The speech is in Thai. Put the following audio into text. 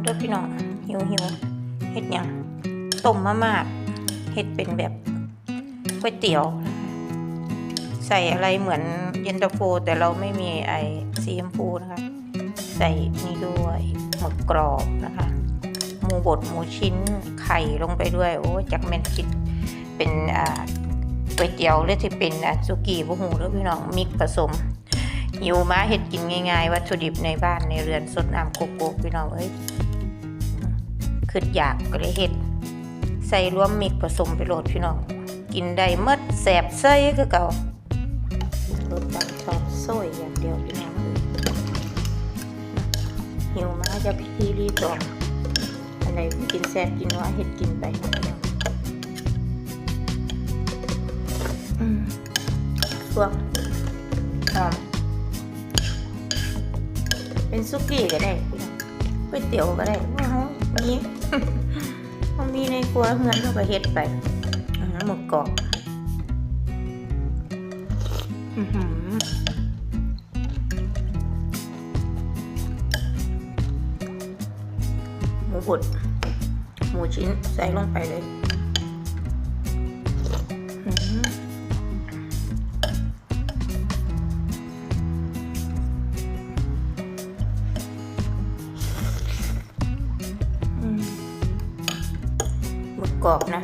ด้อพี่น้องหิวเฮ็ดหยังต้มมาม่าเฮ็ดเป็นแบบก๋วยเตี๋ยวใส่อะไรเหมือนเย็นตาโฟแต่เราไม่มีไอสีชมพูนะคะใส่นี่ด้วยหมึกกรอบนะคะหมูบดหมูชิ้นไข่ลงไปด้วยโอ้จักแม่นคิดเป็นก๋วยเตี๋ยวหรือที่เป็นสุกี้บ่ฮู้เด้อพี่น้องมิกผสมหิวมาเฮ็ดกินง่ายๆวัตถุดิบในบ้านในเรือนสดน้ำโกโก้พี่น้องเอ้ยคืออยากก็เลยเฮ็ดใส่รวมมิกผสมไปโหลดพี่น้องกินได้หมดแสบเซ้ยคือเก่ารสจัดชอบโซ่อย่างเดียวพี่น้องหิวมาจะพิธีรีตองอันไหนกินแซ่บกินว่าเฮ็ดกินไปนะพี่น้องพวกหอมเป็นซุกี้ก็ได้ก๋วยเตี๋ยวก็ได้มีมันมีในครัวเงินเราก็เฮ็ดไปหมึกกรอบหมูบดหมูชิ้นใส่ลงไปเลยหมึกกรอบนะ